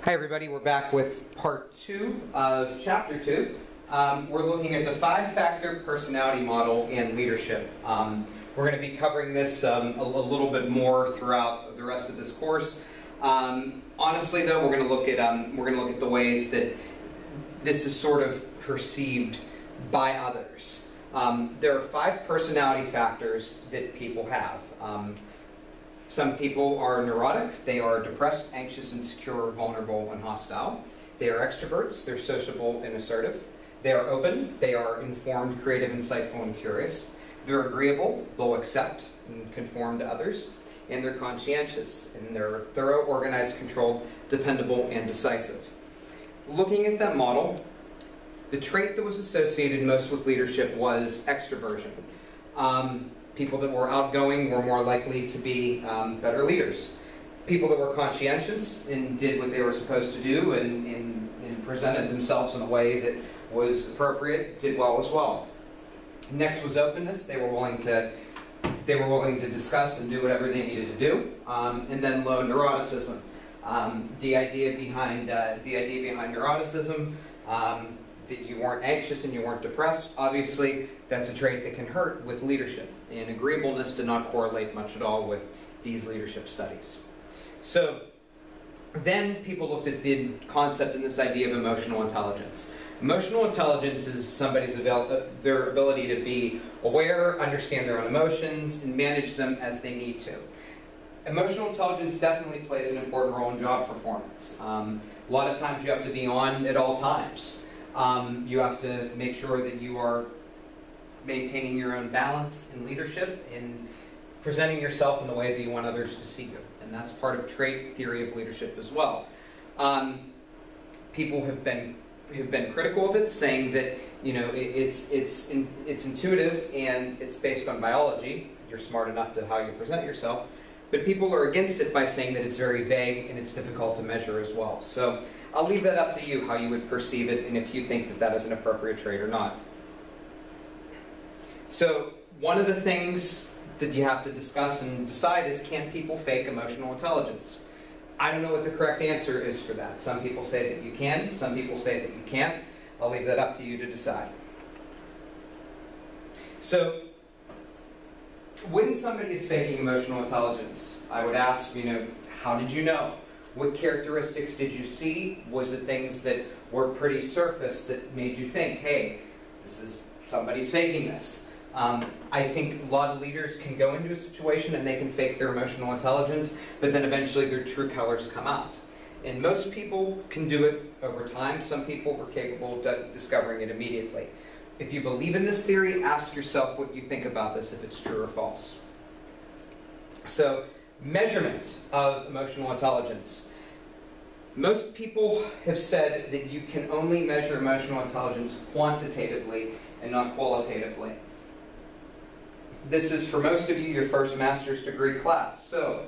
Hi everybody, we're back with part 2 of chapter 2. We're looking at the 5-factor personality model in leadership. We're going to be covering this a little bit more throughout the rest of this course. Honestly though, we're going to look at the ways that this is sort of perceived by others. There are 5 personality factors that people have. Some people are neurotic. They are depressed, anxious, insecure, vulnerable, and hostile. They are extroverts. They're sociable and assertive. They are open. They are informed, creative, insightful, and curious. They're agreeable. They'll accept and conform to others. And they're conscientious. And they're thorough, organized, controlled, dependable, and decisive. Looking at that model, the trait that was associated most with leadership was extroversion. People that were outgoing were more likely to be better leaders. People that were conscientious and did what they were supposed to do and presented themselves in a way that was appropriate did well as well. Next was openness. They were willing to discuss and do whatever they needed to do. And then low neuroticism. The idea behind neuroticism. That you weren't anxious and you weren't depressed. Obviously, that's a trait that can hurt with leadership. And agreeableness did not correlate much at all with these leadership studies. So then people looked at the concept and this idea of emotional intelligence. Emotional intelligence is somebody's their ability to be aware, understand their own emotions, and manage them as they need to. Emotional intelligence definitely plays an important role in job performance. A lot of times you have to be on at all times. You have to make sure that you are maintaining your own balance in leadership and presenting yourself in the way that you want others to see you. And that's part of trait theory of leadership as well. People have been critical of it, saying that it's intuitive and it's based on biology. You're smart enough to how you present yourself. But people are against it by saying that it's very vague and it's difficult to measure as well. So I'll leave that up to you how you would perceive it and if you think that that is an appropriate trait or not. So one of the things that you have to discuss and decide is, can people fake emotional intelligence? I don't know what the correct answer is for that. Some people say that you can, some people say that you can't. I'll leave that up to you to decide. So when somebody is faking emotional intelligence, I would ask, how did you know? What characteristics did you see? Was it things that were pretty surface that made you think, hey, somebody's faking this? I think a lot of leaders can go into a situation and they can fake their emotional intelligence, but then eventually their true colors come out. And most people can do it over time. Some people were capable of discovering it immediately. If you believe in this theory, ask yourself what you think about this, if it's true or false. So, measurement of emotional intelligence. Most people have said that you can only measure emotional intelligence quantitatively and not qualitatively. This is, for most of you, your first master's degree class. So,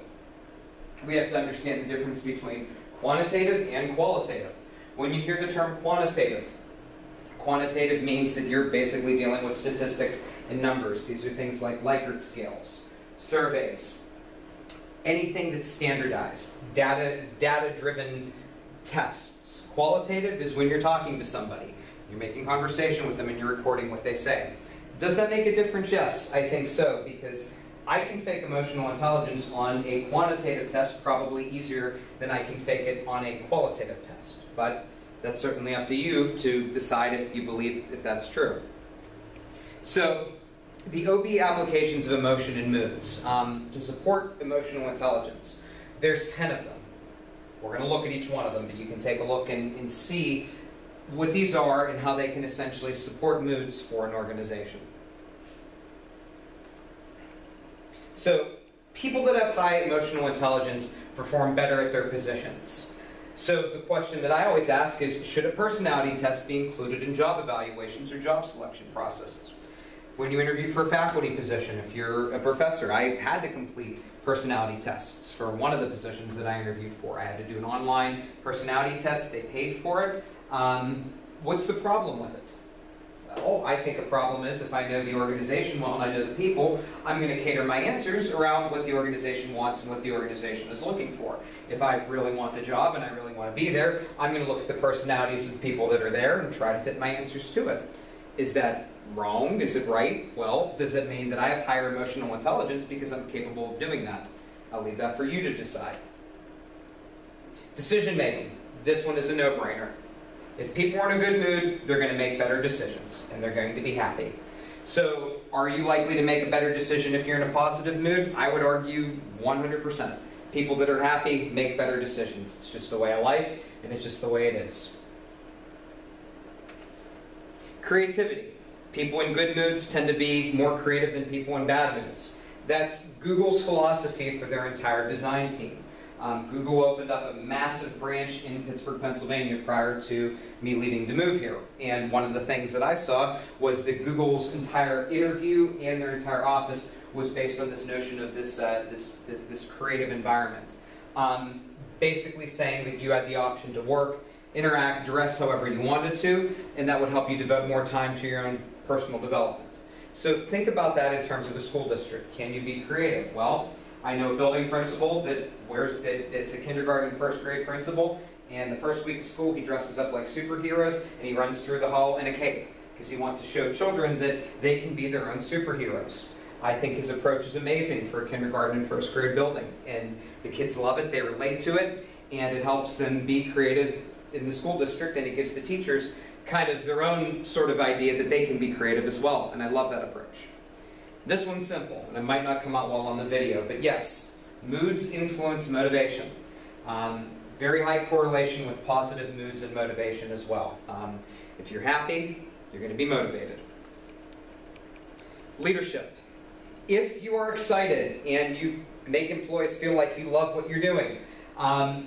we have to understand the difference between quantitative and qualitative. When you hear the term quantitative means that you're basically dealing with statistics and numbers. These are things like Likert scales, surveys, anything that's standardized, data-driven tests. Qualitative is when you're talking to somebody. You're making conversation with them and you're recording what they say. Does that make a difference? Yes, I think so, because I can fake emotional intelligence on a quantitative test probably easier than I can fake it on a qualitative test. But that's certainly up to you to decide if you believe if that's true. So, the OB applications of emotion and moods to support emotional intelligence. There's 10 of them. We're going to look at each one of them, but you can take a look and see what these are and how they can essentially support moods for an organization. So, people that have high emotional intelligence perform better at their positions. So the question that I always ask is, should a personality test be included in job evaluations or job selection processes? When you interview for a faculty position, if you're a professor, I had to complete personality tests for one of the positions that I interviewed for. I had to do an online personality test. They paid for it. What's the problem with it? Well, I think a problem is if I know the organization well and I know the people, I'm going to cater my answers around what the organization wants and what the organization is looking for. If I really want the job and I really want to be there, I'm going to look at the personalities of the people that are there and try to fit my answers to it. Is that wrong? Is it right? Well, does it mean that I have higher emotional intelligence because I'm capable of doing that? I'll leave that for you to decide. Decision making. This one is a no-brainer. If people are in a good mood, they're going to make better decisions, and they're going to be happy. So, are you likely to make a better decision if you're in a positive mood? I would argue 100%. People that are happy make better decisions. It's just the way of life, and it's just the way it is. Creativity. People in good moods tend to be more creative than people in bad moods. That's Google's philosophy for their entire design team. Google opened up a massive branch in Pittsburgh, Pennsylvania prior to me leaving to move here. And one of the things that I saw was that Google's entire interview and their entire office was based on this notion of this creative environment. Basically saying that you had the option to work, interact, dress however you wanted to, and that would help you devote more time to your own personal development. So think about that in terms of the school district. Can you be creative? Well, I know a building principal it's a kindergarten, first grade principal, and the first week of school he dresses up like superheroes and he runs through the hall in a cape because he wants to show children that they can be their own superheroes. I think his approach is amazing for a kindergarten and first grade building, and the kids love it, they relate to it, and it helps them be creative in the school district, and it gives the teachers kind of their own sort of idea that they can be creative as well, and I love that approach. This one's simple, and it might not come out well on the video, but yes, moods influence motivation. Very high correlation with positive moods and motivation as well. If you're happy, you're going to be motivated. Leadership. If you are excited and you make employees feel like you love what you're doing,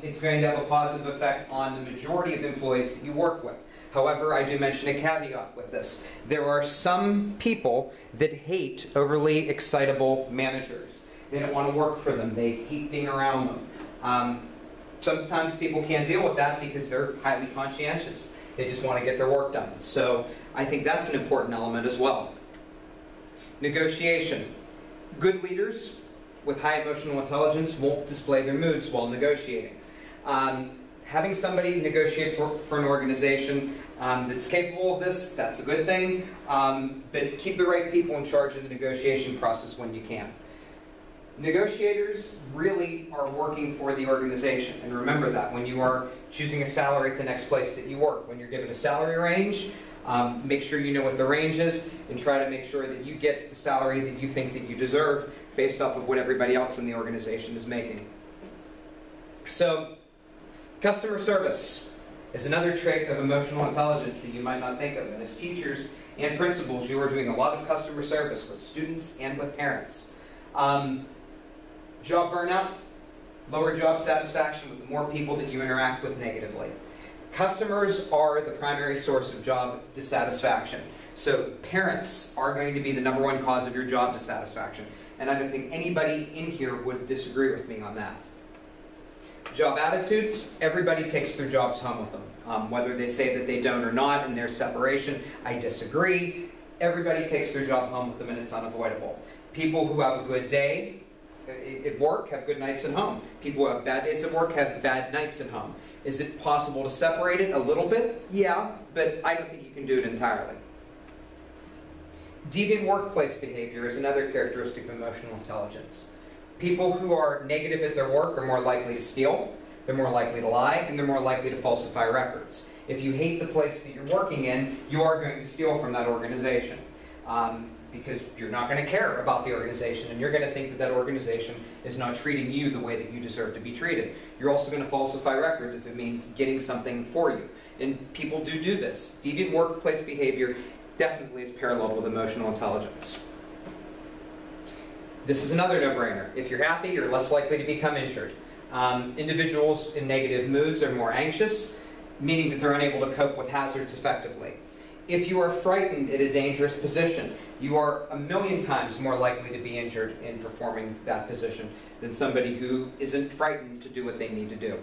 it's going to have a positive effect on the majority of employees that you work with. However, I do mention a caveat with this. There are some people that hate overly excitable managers. They don't want to work for them. They hate being around them. Sometimes people can't deal with that because they're highly conscientious. They just want to get their work done. So I think that's an important element as well. Negotiation. Good leaders with high emotional intelligence won't display their moods while negotiating. Having somebody negotiate for an organization that's capable of this, that's a good thing, but keep the right people in charge of the negotiation process when you can. Negotiators really are working for the organization, and remember that when you are choosing a salary at the next place that you work. When you're given a salary range, make sure you know what the range is, and try to make sure that you get the salary that you think that you deserve based off of what everybody else in the organization is making. So, customer service is another trait of emotional intelligence that you might not think of. And as teachers and principals, you are doing a lot of customer service with students and with parents. Job burnout, lower job satisfaction with the more people that you interact with negatively. Customers are the primary source of job dissatisfaction. So parents are going to be the #1 cause of your job dissatisfaction. And I don't think anybody in here would disagree with me on that. Job attitudes, everybody takes their jobs home with them. Whether they say that they don't or not in their separation, I disagree. Everybody takes their job home with them and it's unavoidable. People who have a good day at work have good nights at home. People who have bad days at work have bad nights at home. Is it possible to separate it a little bit? Yeah, but I don't think you can do it entirely. Deviant workplace behavior is another characteristic of emotional intelligence. People who are negative at their work are more likely to steal, they're more likely to lie, and they're more likely to falsify records. If you hate the place that you're working in, you are going to steal from that organization. Because you're not going to care about the organization, and you're going to think that that organization is not treating you the way that you deserve to be treated. You're also going to falsify records if it means getting something for you. And people do this. Deviant workplace behavior definitely is paralleled with emotional intelligence. This is another no-brainer. If you're happy, you're less likely to become injured. Individuals in negative moods are more anxious, meaning that they're unable to cope with hazards effectively. If you are frightened at a dangerous position, you are 1,000,000 times more likely to be injured in performing that position than somebody who isn't frightened to do what they need to do.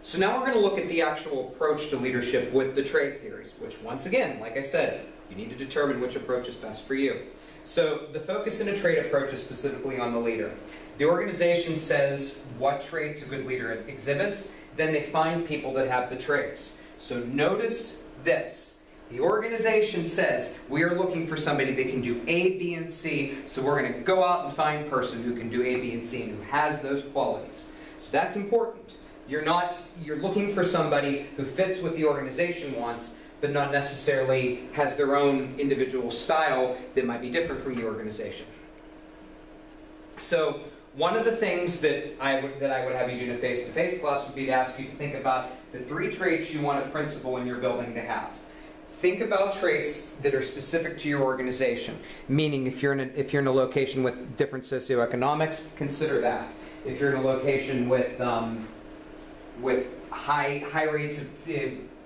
So now we're going to look at the actual approach to leadership with the trait theories, which once again, like I said, you need to determine which approach is best for you. So the focus in a trait approach is specifically on the leader. The organization says what traits a good leader exhibits, then they find people that have the traits. So notice this. The organization says we are looking for somebody that can do A, B, and C, so we're going to go out and find a person who can do A, B, and C and who has those qualities. So that's important. You're looking for somebody who fits what the organization wants, but not necessarily has their own individual style that might be different from the organization. So one of the things that I would have you do in a face-to-face class would be to ask you to think about the 3 traits you want a principal in your building to have. Think about traits that are specific to your organization. Meaning, if you're in a location with different socioeconomics, consider that. If you're in a location with high rates of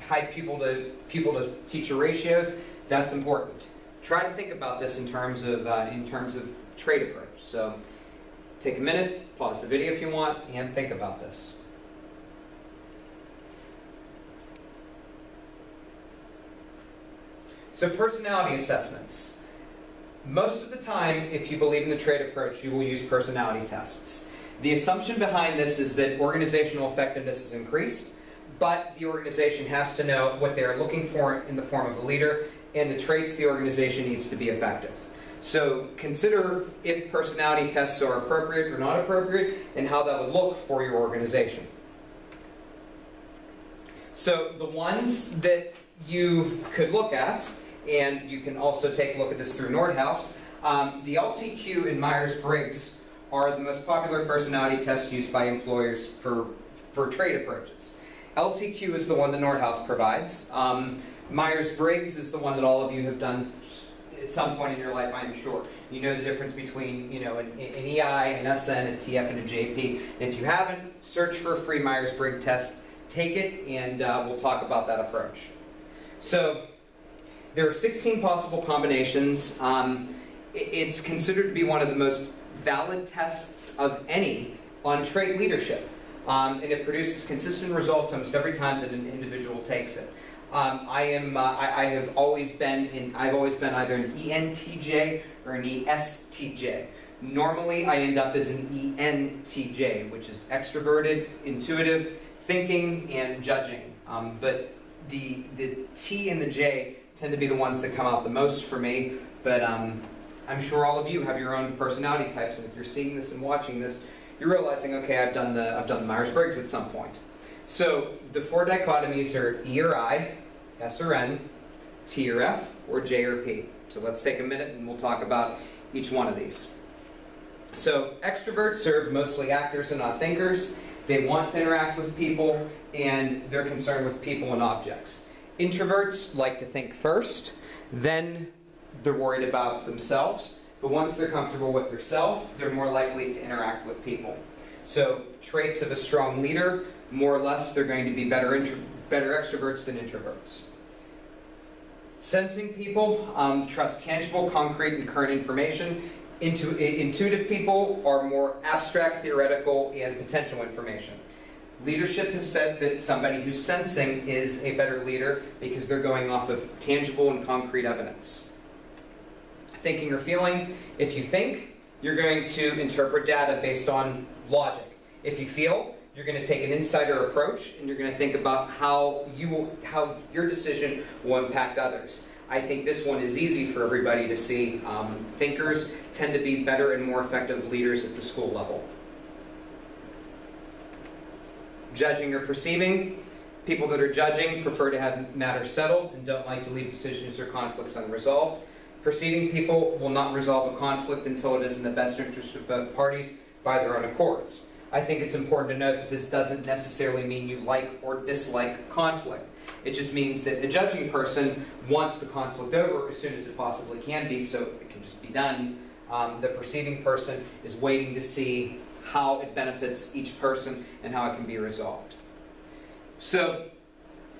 high pupil to teacher ratios, that's important. Try to think about this in terms of trait approach. So take a minute, pause the video if you want, and think about this. So personality assessments. Most of the time, if you believe in the trait approach, you will use personality tests. The assumption behind this is that organizational effectiveness is increased, but the organization has to know what they're looking for in the form of a leader and the traits the organization needs to be effective. So consider if personality tests are appropriate or not appropriate and how that would look for your organization. So the ones that you could look at, and you can also take a look at this through Nordhaus, the LTQ and Myers-Briggs are the most popular personality tests used by employers for trait approaches. LTQ is the one that Nordhaus provides. Myers-Briggs is the one that all of you have done at some point in your life, I'm sure. You know the difference between an EI, an SN, a TF, and a JP. And if you haven't, search for a free Myers-Briggs test, take it, and we'll talk about that approach. So there are 16 possible combinations. It's considered to be one of the most valid tests of any on trait leadership. And it produces consistent results almost every time that an individual takes it. I've always been either an ENTJ or an ESTJ. Normally, I end up as an ENTJ, which is extroverted, intuitive, thinking, and judging. But the T and the J tend to be the ones that come out the most for me. But I'm sure all of you have your own personality types, and if you're seeing this and watching this, you're realizing, okay, I've done the Myers-Briggs at some point. So the 4 dichotomies are E or I, S or N, T or F, or J or P. So let's take a minute and we'll talk about each one of these. So extroverts are mostly actors and not thinkers. They want to interact with people, and they're concerned with people and objects. Introverts like to think first, then they're worried about themselves, but once they're comfortable with themselves, they're more likely to interact with people. So traits of a strong leader, more or less, they're going to be better extroverts than introverts. Sensing people trust tangible, concrete, and current information. Intuitive people are more abstract, theoretical, and potential information. Leadership has said that somebody who's sensing is a better leader because they're going off of tangible and concrete evidence. Thinking or feeling, if you think, you're going to interpret data based on logic. If you feel, you're going to take an insider approach, and you're going to think about how your decision will impact others. I think this one is easy for everybody to see. Thinkers tend to be better and more effective leaders at the school level. Judging or perceiving, people that are judging prefer to have matters settled and don't like to leave decisions or conflicts unresolved. Perceiving people will not resolve a conflict until it is in the best interest of both parties by their own accords. I think it's important to note that this doesn't necessarily mean you like or dislike conflict. It just means that a judging person wants the conflict over as soon as it possibly can be, so it can just be done. The perceiving person is waiting to see how it benefits each person and how it can be resolved. So,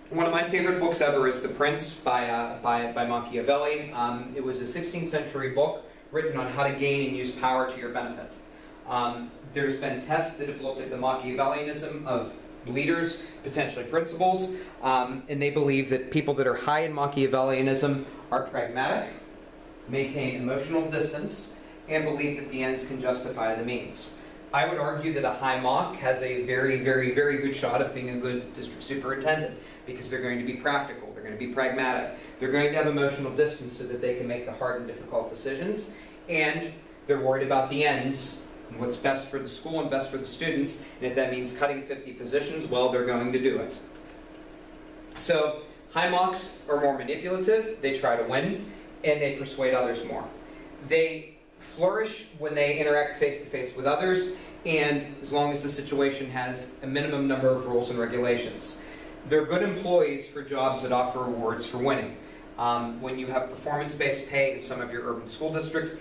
one of my favorite books ever is The Prince by Machiavelli. It was a 16th century book written on how to gain and use power to your benefit. There's been tests that have looked at the Machiavellianism of leaders, potentially principals, and they believe that people that are high in Machiavellianism are pragmatic, maintain emotional distance, and believe that the ends can justify the means. I would argue that a high Mach has a very, very, very good shot of being a good district superintendent because they're going to be practical, they're going to be pragmatic, they're going to have emotional distance so that they can make the hard and difficult decisions, and they're worried about the ends, and what's best for the school and best for the students, and if that means cutting 50 positions, well, they're going to do it. So, high Machs are more manipulative, they try to win, and they persuade others more. They flourish when they interact face-to-face with others, and as long as the situation has a minimum number of rules and regulations. They're good employees for jobs that offer rewards for winning. When you have performance-based pay in some of your urban school districts,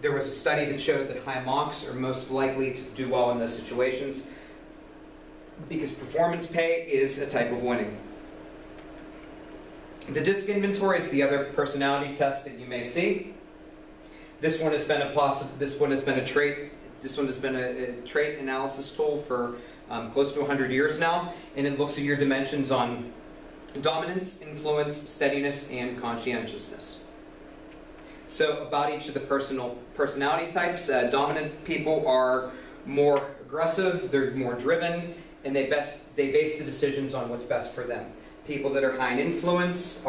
there was a study that showed that high Machs are most likely to do well in those situations because performance pay is a type of winning. The DISC inventory is the other personality test that you may see. This one has been a trait analysis tool for close to 100 years now, and it looks at your dimensions on dominance, influence, steadiness, and conscientiousness. So about each of the personality types, dominant people are more aggressive, they're more driven, and they base the decisions on what's best for them. People that are high in influence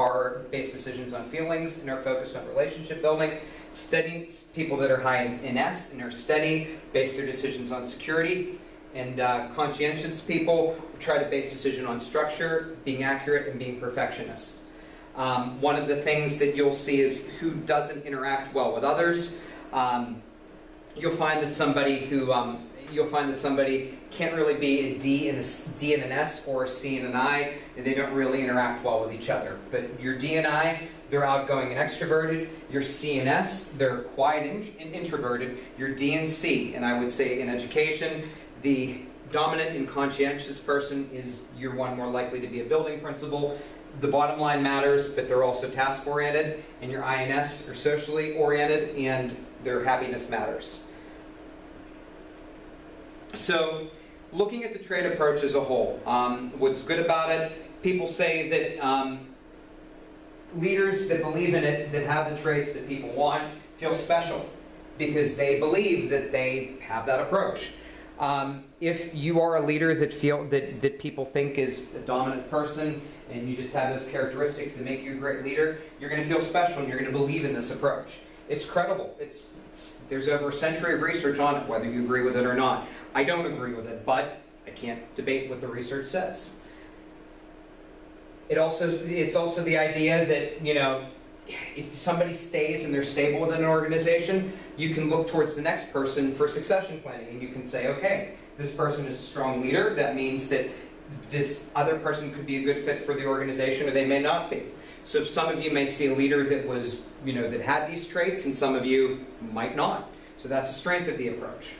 base decisions on feelings and are focused on relationship building. Steady people that are high in S and are steady base their decisions on security. And conscientious people try to base decision on structure, being accurate, and being perfectionists. One of the things that you'll see is who doesn't interact well with others. You'll find that somebody can't really be a D and an S or a C and an I, and they don't really interact well with each other. But your D and I, they're outgoing and extroverted. Your C and S, they're quiet and introverted. Your D and C, and I would say in education, the dominant and conscientious person is you're one more likely to be a building principal. The bottom line matters, but they're also task-oriented, and your I and S are socially oriented, and their happiness matters. So, looking at the trait approach as a whole, what's good about it, people say that leaders that believe in it, that have the traits that people want, feel special because they believe that they have that approach. If you are a leader that people think is a dominant person and you just have those characteristics that make you a great leader, you're going to feel special and you're going to believe in this approach. It's credible. There's over a century of research on it, whether you agree with it or not. I don't agree with it, but I can't debate what the research says. It's also the idea that, you know, if somebody stays and they're stable within an organization, you can look towards the next person for succession planning, and you can say, okay, this person is a strong leader. That means that this other person could be a good fit for the organization, or they may not be. So some of you may see a leader that was, you know, that had these traits, and some of you might not. So that's a strength of the approach.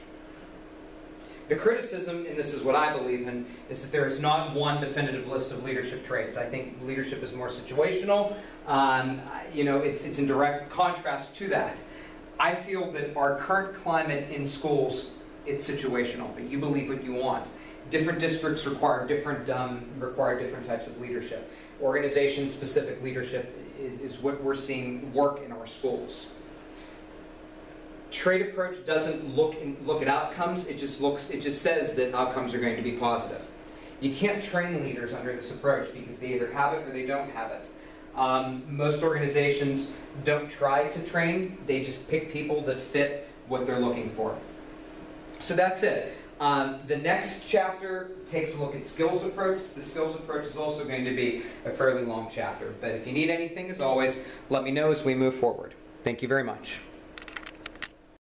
The criticism, and this is what I believe in, is that there is not one definitive list of leadership traits. I think leadership is more situational. You know, it's in direct contrast to that. I feel that our current climate in schools, it's situational, but you believe what you want. Different districts require different types of leadership. Organization-specific leadership is what we're seeing work in our schools. Trait approach doesn't look at outcomes. It just says that outcomes are going to be positive. You can't train leaders under this approach because they either have it or they don't have it. Most organizations don't try to train. They just pick people that fit what they're looking for. So that's it. The next chapter takes a look at skills approach. The skills approach is also going to be a fairly long chapter. But if you need anything, as always, let me know as we move forward. Thank you very much.